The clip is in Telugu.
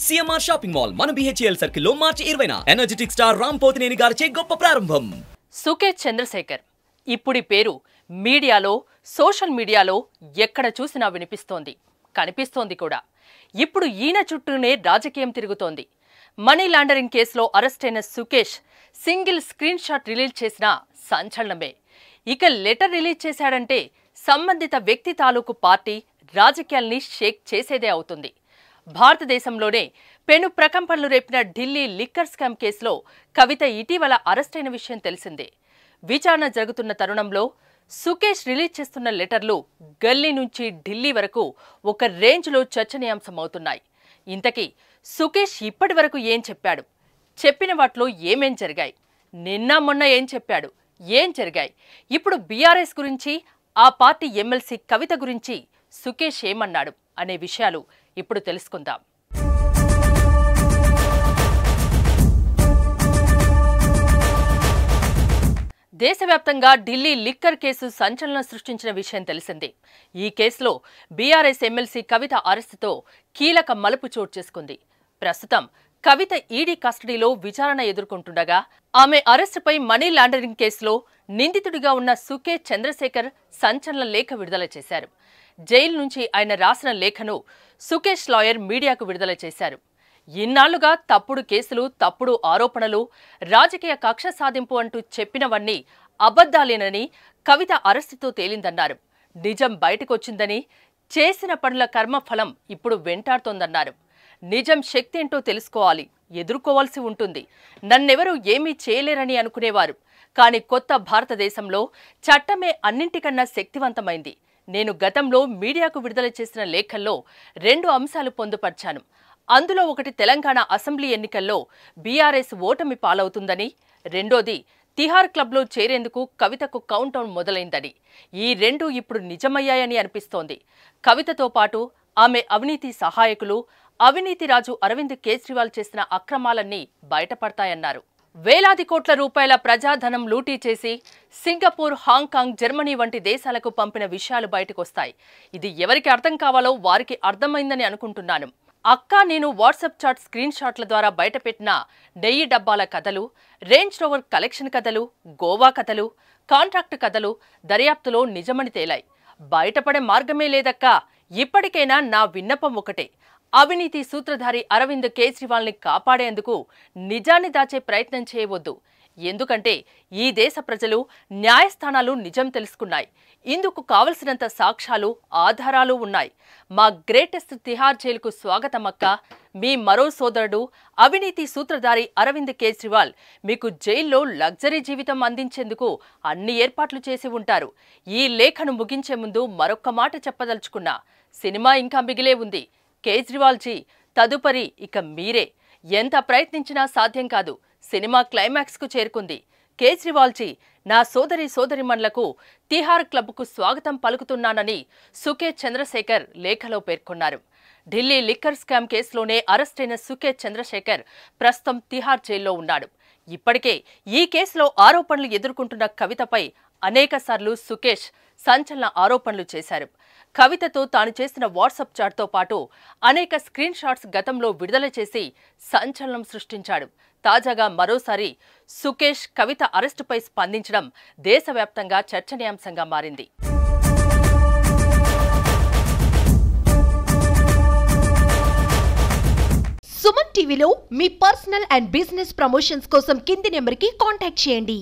సిఎంఆర్ షాపింగ్ మాల్ మన బిహెచ్ఎల్ సర్కిల్ లో మార్చి 20న ఎనర్జెటిక్ స్టార్ రామ్ పోతినేని గారిచే గొప్ప ప్రారంభం. సుకేష్ చంద్రశేఖర్ ఇప్పుడి పేరు మీడియాలో సోషల్ మీడియాలో ఎక్కడ చూసినా వినిపిస్తోంది, కనిపిస్తోంది కూడా. ఇప్పుడు ఈయన చుట్టూనే రాజకీయం తిరుగుతోంది. మనీ లాండరింగ్ కేసులో అరెస్ట్ అయిన Sukesh single screen shot release చేసిన సంచలనమే. ఇక లెటర్ రిలీజ్ చేశాడంటే సంబంధిత వ్యక్తి తాలూకు పార్టీ రాజకీయాల్ని షేక్ చేసేదే అవుతుంది. భారతదేశంలోనే పెను ప్రకంపనలు రేపిన ఢిల్లీ లిక్కర్ స్కామ్ కేసులో కవిత ఇటీవల అరెస్ట్ అయిన విషయం తెలిసిందే. విచారణ జరుగుతున్న తరుణంలో సుకేష్ రిలీజ్ చేస్తున్న లెటర్లు గల్లీ నుంచి ఢిల్లీ వరకు ఒక రేంజ్లో చర్చనీయాంశమవుతున్నాయి. ఇంతకీ సుకేష్ ఇప్పటి వరకు ఏం చెప్పాడు? చెప్పిన వాటిలో ఏమేం జరిగాయి? నిన్న మొన్న ఏం చెప్పాడు? ఏం జరిగాయి? ఇప్పుడు బీఆర్ఎస్ గురించి, ఆ పార్టీ ఎమ్మెల్సీ కవిత గురించి సుకేష్ ఏమన్నాడు అనే విషయాలు ఇప్పుడు తెలుసుకుందాం. దేశవ్యాప్తంగా ఢిల్లీ లిక్కర్ కేసు సంచలనం సృష్టించిన విషయం తెలిసిందే. ఈ కేసులో బీఆర్ఎస్ ఎమ్మెల్సీ కవిత అరెస్టుతో కీలక మలుపు చోటు చేసుకుంది. ప్రస్తుతం కవిత ఈడీ కస్టడీలో విచారణ ఎదుర్కొంటుండగా ఆమె అరెస్టుపై మనీ లాండరింగ్ కేసులో నిందితుడిగా ఉన్న సుకేష్ చంద్రశేఖర్ సంచలన లేఖ విడుదల చేశారు. జైలు నుంచి ఆయన రాసిన లేఖను సుకేష్ లాయర్ మీడియాకు విడుదల చేశారు. ఇన్నాళ్లుగా తప్పుడు కేసులు, తప్పుడు ఆరోపణలు, రాజకీయ కక్ష సాధింపు అంటూ చెప్పినవన్నీ అబద్ధాలేనని కవిత అరెస్టుతో తేలిందన్నారు. నిజం బయటకొచ్చిందని, చేసిన పనుల కర్మఫలం ఇప్పుడు వెంటాడుతోందన్నారు. నిజం శక్తి ఏంటో తెలుసుకోవాలి, ఎదుర్కోవాల్సి ఉంటుంది. నన్నెవరూ ఏమీ చేయలేరని అనుకునేవారు. కానీ కొత్త భారతదేశంలో చట్టమే అన్నింటికన్నా శక్తివంతమైంది. నేను గతంలో మీడియాకు విడుదల చేసిన లేఖల్లో 2 అంశాలు పొందుపర్చాను. అందులో ఒకటి తెలంగాణ అసెంబ్లీ ఎన్నికల్లో బీఆర్ఎస్ ఓటమి పాలవుతుందని, రెండోది తిహార్ క్లబ్లో చేరేందుకు కవితకు కౌంటౌన్ మొదలైందని. ఈ 2 ఇప్పుడు నిజమయ్యాయని అనిపిస్తోంది. కవితతో పాటు ఆమె అవినీతి సహాయకులు, అవినీతి రాజు అరవింద్ కేజ్రీవాల్ చేసిన అక్రమాలన్నీ బయటపడతాయన్నారు. వేలాది కోట్ల రూపాయల ప్రజాధనం లూటీ చేసి సింగపూర్, హాంకాంగ్, జర్మనీ వంటి దేశాలకు పంపిన విషయాలు బయటకొస్తాయి. ఇది ఎవరికి అర్థం కావాలో వారికి అర్థమైందని అనుకుంటున్నాను. అక్కా నేను వాట్సాప్ చాట్ స్క్రీన్ షాట్ల ద్వారా బయటపెట్టిన 1000 డబ్బాల కథలు, రేంజ్ రోవర్ కలెక్షన్ కథలు, గోవా కథలు, కాంట్రాక్ట్ కథలు దర్యాప్తులో నిజమని తేలాయి. బయటపడే మార్గమే లేదక్కా. ఇప్పటికైనా నా విన్నపం ఒకటే, అవినీతి సూత్రధారి అరవింద్ కేజ్రీవాల్ని కాపాడేందుకు నిజాన్ని దాచే ప్రయత్నం చేయవద్దు. ఎందుకంటే ఈ దేశ ప్రజలు, న్యాయస్థానాలు నిజం తెలుసుకున్నాయి. ఇందుకు కావలసినంత సాక్ష్యాలు, ఆధారాలు ఉన్నాయి. మా గ్రేటెస్ట్ తిహార్ జైలుకు స్వాగతమక్క. మీ మరో సోదరుడు అవినీతి సూత్రధారి అరవింద్ కేజ్రీవాల్ మీకు జైల్లో లగ్జరీ జీవితం అందించేందుకు అన్ని ఏర్పాట్లు చేసి ఉంటారు. ఈ లేఖను ముగించే ముందు మరొక్క మాట చెప్పదలుచుకున్నా. సినిమా ఇంకా మిగిలే ఉంది. కేజ్రీవాల్ జీ, తదుపరి ఇక మీరే. ఎంత ప్రయత్నించినా సాధ్యం కాదు. సినిమా క్లైమాక్స్కు చేరుకుంది. కేజ్రీవాల్ జీ, నా సోదరిమణులకు తిహార్ క్లబ్కు స్వాగతం పలుకుతున్నానని సుకేష్ చంద్రశేఖర్ లేఖలో పేర్కొన్నారు. ఢిల్లీ లిక్కర్ స్కామ్ కేసులోనే అరెస్ట్ అయిన సుకేష్ చంద్రశేఖర్ ప్రస్తుతం తిహార్ జైల్లో ఉన్నాడు. ఇప్పటికే ఈ కేసులో ఆరోపణలు ఎదుర్కొంటున్న కవితపై అనేకసార్లు సుకేష్ సంచలన ఆరోపణలు చేశారు. కవితతో తాను చేసిన వాట్సాప్ చాట్తో పాటు అనేక స్క్రీన్ షాట్స్ గతంలో విడుదల చేసి సంచలనం సృష్టించాడు. తాజాగా మరోసారి సుకేష్ కవిత అరెస్టుపై స్పందించడం దేశవ్యాప్తంగా చర్చనీయాంశంగా మారింది. సుమన్ టీవీలో మీ పర్సనల్ అండ్ బిజినెస్ ప్రమోషన్స్ కోసం కింది నెంబర్కి కాంటాక్ట్ చేయండి.